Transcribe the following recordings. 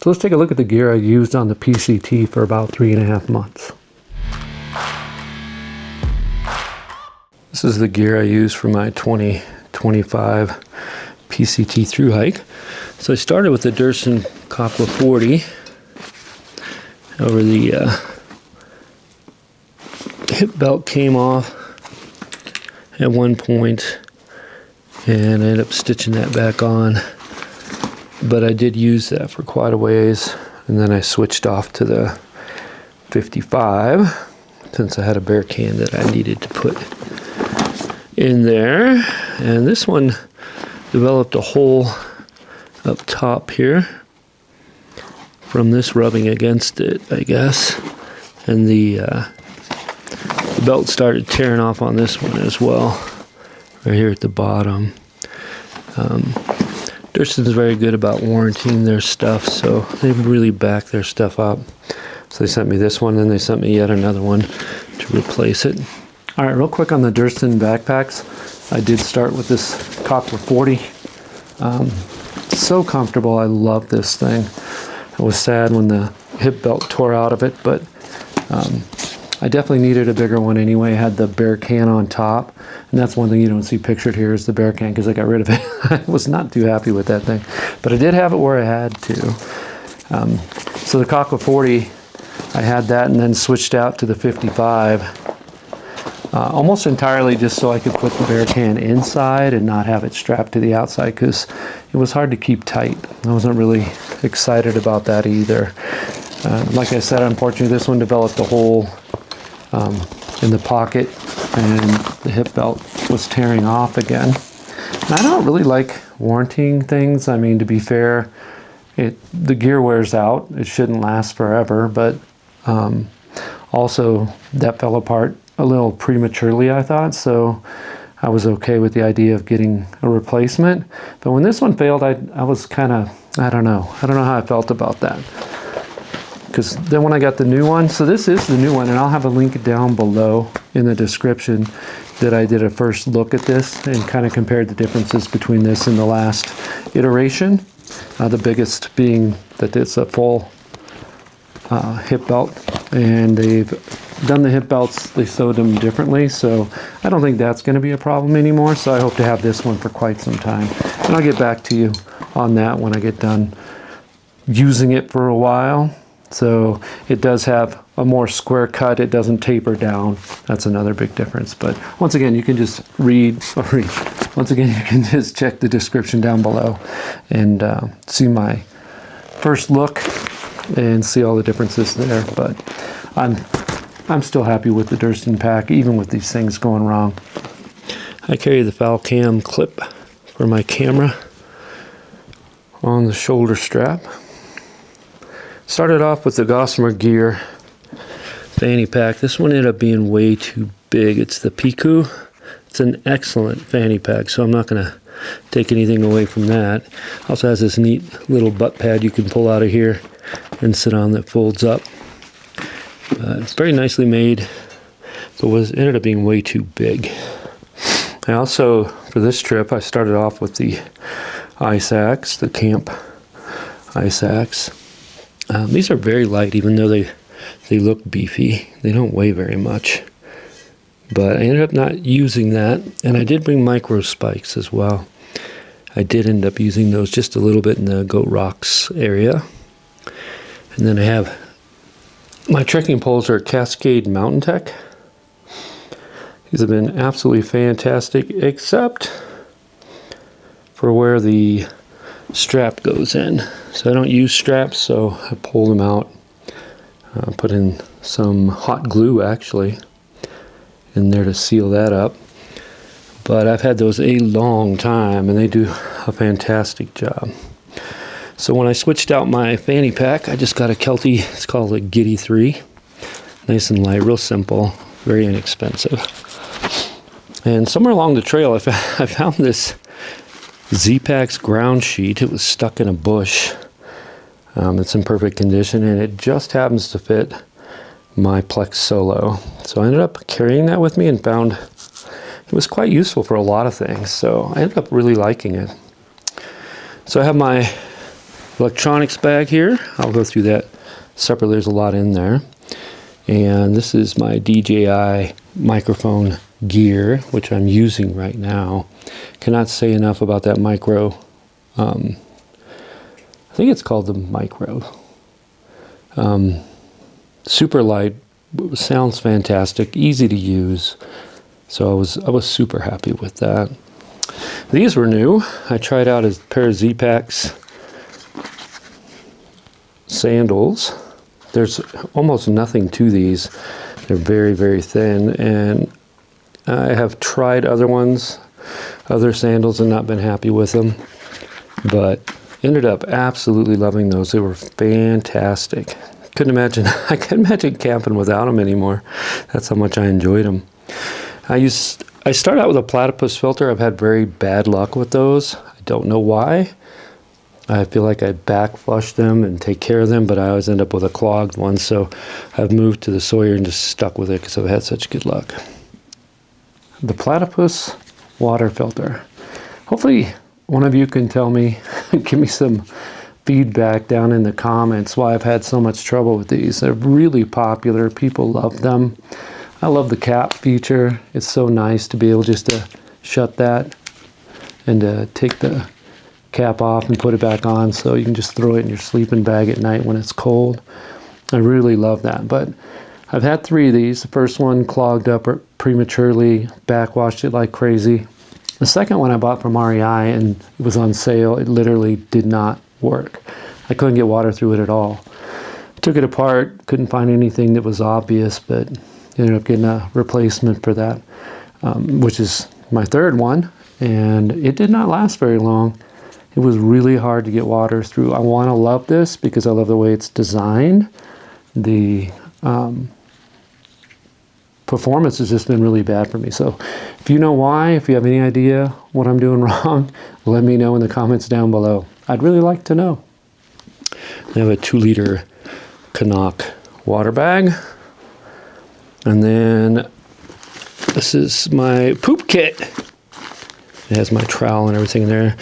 So let's take a look at the gear I used on the PCT for about 3.5 months. This is the gear I used for my 2025 PCT through hike. So I started with the Durston Copla 40 over the hip belt came off at one point and I ended up stitching that back on, but I did use that for quite a ways, and then I switched off to the 55 since I had a bear can that I needed to put in there. And this one developed a hole up top here from this rubbing against it, I guess, and the belt started tearing off on this one as well, right here at the bottom. Durston's very good about warranting their stuff, so they really back their stuff up. So they sent me this one, and they sent me yet another one to replace it. All right, real quick on the Durston backpacks. I did start with this Copla 40. So comfortable. I love this thing. I was sad when the hip belt tore out of it, but I definitely needed a bigger one anyway. It had the bear can on top, and that's one thing you don't see pictured here is the bear can, because I got rid of it. I was not too happy with that thing, but I did have it where I had to. So the Copla 40, I had that and then switched out to the 55 almost entirely just so I could put the bear can inside and not have it strapped to the outside, because it was hard to keep tight. I wasn't really excited about that either. Like I said, unfortunately this one developed a hole in the pocket and the hip belt was tearing off again. And I don't really like warranting things. I mean, to be fair, the gear wears out. It shouldn't last forever, but also that fell apart a little prematurely, I thought, so I was okay with the idea of getting a replacement. But when this one failed, I was kind of, I don't know how I felt about that. Because then when I got the new one, so this is the new one, and I'll have a link down below in the description that I did a first look at this and kind of compared the differences between this and the last iteration. The biggest being that it's a full hip belt, and they've done the hip belts, they sewed them differently, so I don't think that's going to be a problem anymore. So I hope to have this one for quite some time, and I'll get back to you on that when I get done using it for a while. So it does have a more square cut. It doesn't taper down. That's another big difference. But once again, you can just once again, you can just check the description down below and see my first look and see all the differences there. But I'm still happy with the Durston pack, even with these things going wrong. I carry the foul cam clip for my camera on the shoulder strap. Started off with the Gossamer Gear fanny pack. This one ended up being way too big. It's the Piku. It's an excellent fanny pack, so I'm not going to take anything away from that. Also has this neat little butt pad you can pull out of here and sit on that folds up. It's very nicely made, but ended up being way too big. I also, for this trip, I started off with the ice axe, the camp ice axe. These are very light, even though they look beefy. They don't weigh very much. But I ended up not using that, and I did bring micro spikes as well. I did end up using those just a little bit in the Goat Rocks area. And then I have my trekking poles are Cascade Mountain Tech. These have been absolutely fantastic, except for where the strap goes in. So I don't use straps, so I pull them out. Put in some hot glue actually in there to seal that up. But I've had those a long time and they do a fantastic job. So when I switched out my fanny pack, I just got a Kelty, it's called a Giddy 3. Nice and light, real simple, very inexpensive. And somewhere along the trail I found this Z-Pax ground sheet. It was stuck in a bush. It's in perfect condition, and it just happens to fit my Plex Solo. So I ended up carrying that with me and found it was quite useful for a lot of things. So I ended up really liking it. So I have my electronics bag here. I'll go through that separately. There's a lot in there. And this is my DJI microphone gear, which I'm using right now. Cannot say enough about that micro. I think it's called the micro. Super light, sounds fantastic, easy to use. So I was super happy with that. These were new. I tried out a pair of Z-Packs sandals. There's almost nothing to these. They're very, very thin, and I have tried other ones, other sandals, and not been happy with them, but ended up absolutely loving those. They were fantastic. I couldn't imagine camping without them anymore. That's how much I enjoyed them. I start out with a platypus filter. I've had very bad luck with those. I don't know why. I feel like I back flush them and take care of them, but I always end up with a clogged one, so I've moved to the Sawyer and just stuck with it because I've had such good luck. The platypus water filter. Hopefully one of you can tell me, give me some feedback down in the comments why I've had so much trouble with these. They're really popular. People love them. I love the cap feature. It's so nice to be able just to shut that and to take the cap off and put it back on, so you can just throw it in your sleeping bag at night when it's cold. I really love that. But I've had 3 of these. The first one clogged up prematurely, backwashed it like crazy. The second one I bought from REI and it was on sale. It literally did not work. I couldn't get water through it at all. Took it apart, couldn't find anything that was obvious, but ended up getting a replacement for that, which is my third one, and it did not last very long. It was really hard to get water through. I want to love this because I love the way it's designed. The performance has just been really bad for me. So if you know why, if you have any idea what I'm doing wrong, let me know in the comments down below. I'd really like to know. I have a 2-liter Canuck water bag. And then this is my poop kit. It has my trowel and everything in there.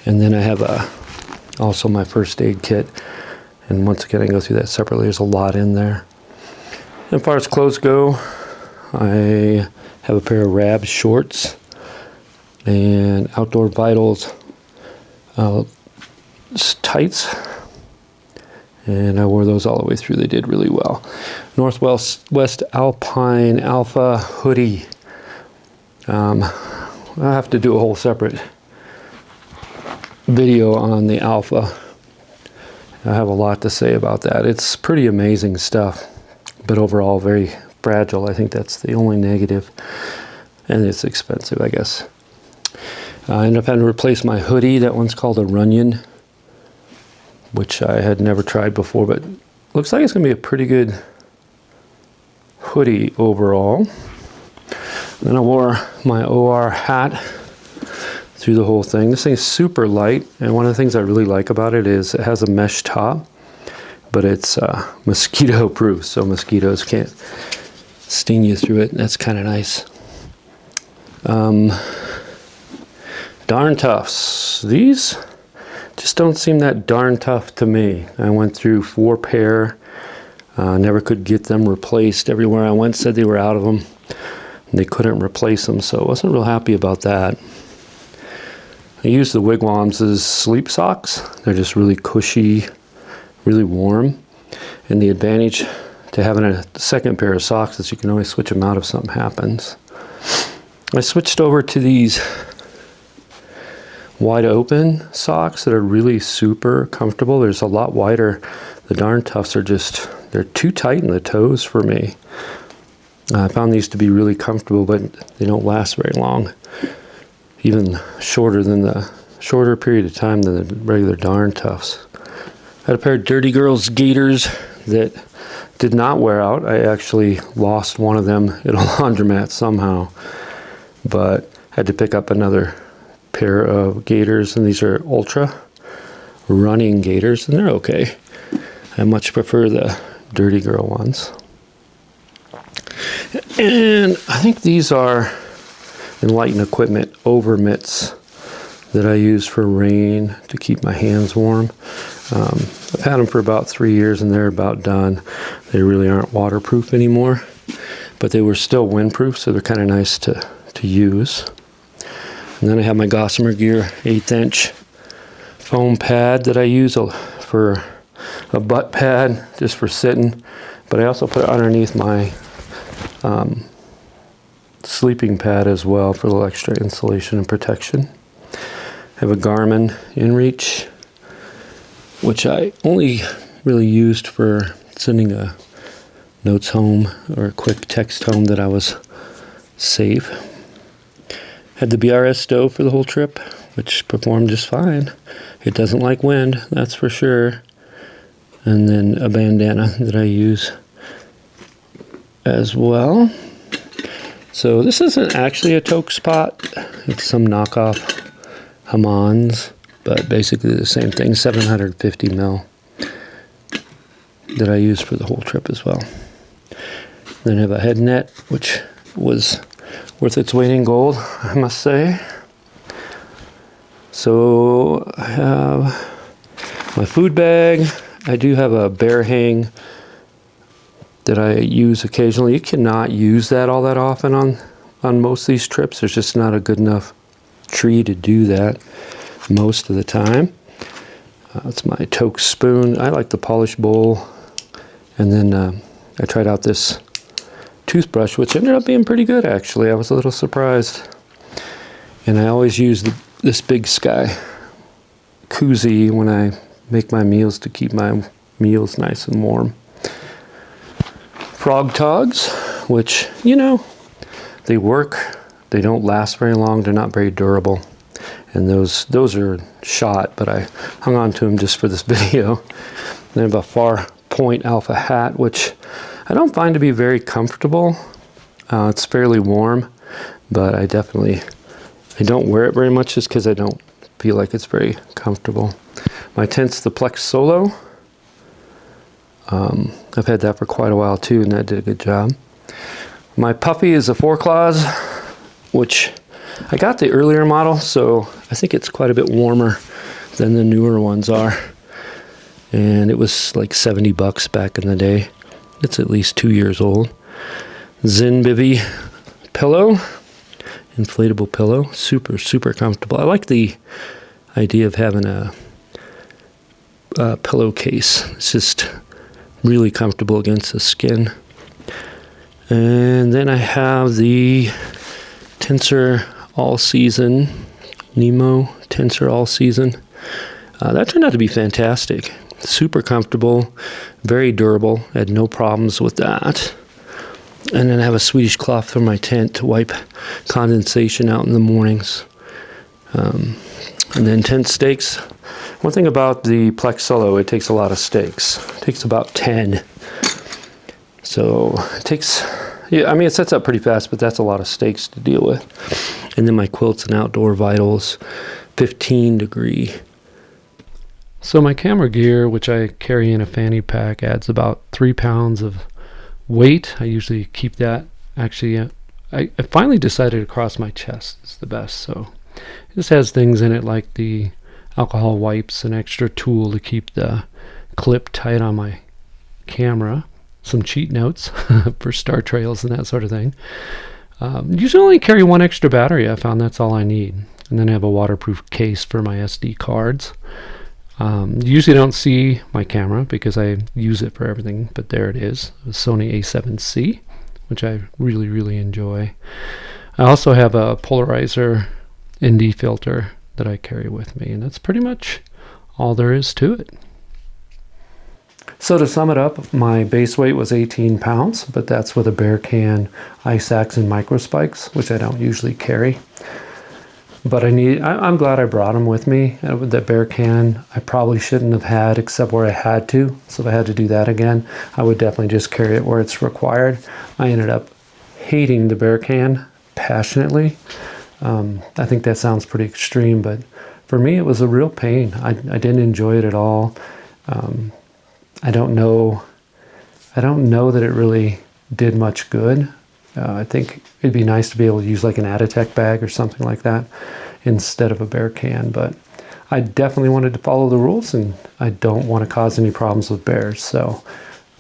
And then I have also my first aid kit. And once again, I can go through that separately. There's a lot in there. As far as clothes go, I have a pair of Rab shorts and Outdoor Vitals tights. And I wore those all the way through. They did really well. Northwest Alpine Alpha hoodie. I'll have to do a whole separate video on the Alpha. I have a lot to say about that. It's pretty amazing stuff, but overall very fragile. I think that's the only negative, and it's expensive, I guess. I ended up having to replace my hoodie. That one's called a Runyon, which I had never tried before, but looks like it's going to be a pretty good hoodie overall. Then I wore my OR hat through the whole thing. This thing's super light, and one of the things I really like about it is it has a mesh top, but it's mosquito proof, so mosquitoes can't sting you through it. That's kind of nice. Darn Toughs. These just don't seem that darn tough to me. I went through 4 pair, never could get them replaced. Everywhere I went said they were out of them, and they couldn't replace them, so I wasn't real happy about that. I use the Wigwams as sleep socks. They're just really cushy, really warm, and the advantage to having a second pair of socks is you can always switch them out if something happens. I switched over to these wide open socks that are really super comfortable. There's a lot wider. The Darn Toughs are just, they're too tight in the toes for me. I found these to be really comfortable, but they don't last very long. Even shorter period of time than the regular Darn Toughs. I had a pair of Dirty Girls gaiters that did not wear out. I actually lost one of them at a laundromat somehow, but had to pick up another pair of gaiters, and these are ultra running gaiters, and they're okay. I much prefer the Dirty Girl ones. And I think these are Enlighten Equipment over mitts that I use for rain to keep my hands warm. I've had them for about 3 years and they're about done. They really aren't waterproof anymore, but they were still windproof, so they're kind of nice to use. And then I have my Gossamer Gear 1/8 inch foam pad that I use for a butt pad, just for sitting. But I also put it underneath my sleeping pad as well for a little extra insulation and protection. I have a Garmin InReach, which I only really used for sending a notes home or a quick text home that I was safe. Had the BRS stove for the whole trip, which performed just fine. It doesn't like wind, that's for sure. And then a bandana that I use as well. So this isn't actually a toque spot. It's some knockoff Hamans, but basically the same thing, 750 mil that I use for the whole trip as well. Then I have a head net, which was worth its weight in gold, I must say. So I have my food bag. I do have a bear hang that I use occasionally. You cannot use that all that often on most of these trips. There's just not a good enough tree to do that most of the time. That's my toque spoon. I like the polished bowl. And then I tried out this toothbrush, which ended up being pretty good actually. I was a little surprised. And I always use this Big Sky koozie when I make my meals to keep my meals nice and warm. Frog Togs, which, you know, they work. They don't last very long. They're not very durable. And those are shot, but I hung on to them just for this video. Then I have a Far Point Alpha hat, which I don't find to be very comfortable. It's fairly warm, but I don't wear it very much just because I don't feel like it's very comfortable. My tent's the Plex Solo. I've had that for quite a while too, and that did a good job. My puffy is a 4-Claws, which I got the earlier model, so I think it's quite a bit warmer than the newer ones are. And it was like 70 bucks back in the day. It's at least 2 years old. Zen Bivy pillow, inflatable pillow, super, super comfortable. I like the idea of having a pillowcase. It's just really comfortable against the skin. And then I have the Tensor All Season, Nemo Tensor All Season. That turned out to be fantastic. Super comfortable, very durable. I had no problems with that. And then I have a Swedish cloth for my tent to wipe condensation out in the mornings. And then tent stakes. One thing about the Plex Solo, it takes a lot of stakes. It takes about 10. So it takes, yeah, I mean, it sets up pretty fast, but that's a lot of stakes to deal with. And then my Quilts and Outdoor Vitals, 15 degree. So my camera gear, which I carry in a fanny pack, adds about 3 pounds of weight. I usually keep that. Actually, I finally decided across my chest is the best. So it just has things in it like the alcohol wipes, an extra tool to keep the clip tight on my camera, some cheat notes for star trails and that sort of thing. Usually only carry one extra battery. I found that's all I need. And then I have a waterproof case for my SD cards. Usually don't see my camera because I use it for everything, but there it is, a Sony A7C, which I really, really enjoy. I also have a polarizer ND filter that I carry with me, and that's pretty much all there is to it. So to sum it up, my base weight was 18 pounds, but that's with a Bearcan ice axe and micro spikes, which I don't usually carry. But I'm glad I brought them with me. The Bearcan I probably shouldn't have had except where I had to. So if I had to do that again, I would definitely just carry it where it's required. I ended up hating the Bearcan passionately. I think that sounds pretty extreme, but for me it was a real pain. I didn't enjoy it at all. I don't know that it really did much good. I think it'd be nice to be able to use like an Aditech bag or something like that instead of a Bearcan, but I definitely wanted to follow the rules, and I don't want to cause any problems with bears. So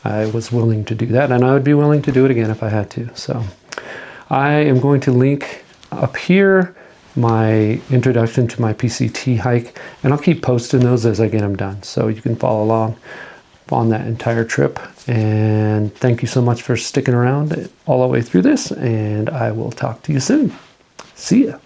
I was willing to do that, and I would be willing to do it again if I had to. So I am going to link up here my introduction to my PCT hike, and I'll keep posting those as I get them done, so you can follow along on that entire trip. And thank you so much for sticking around all the way through this, and I will talk to you soon. See ya.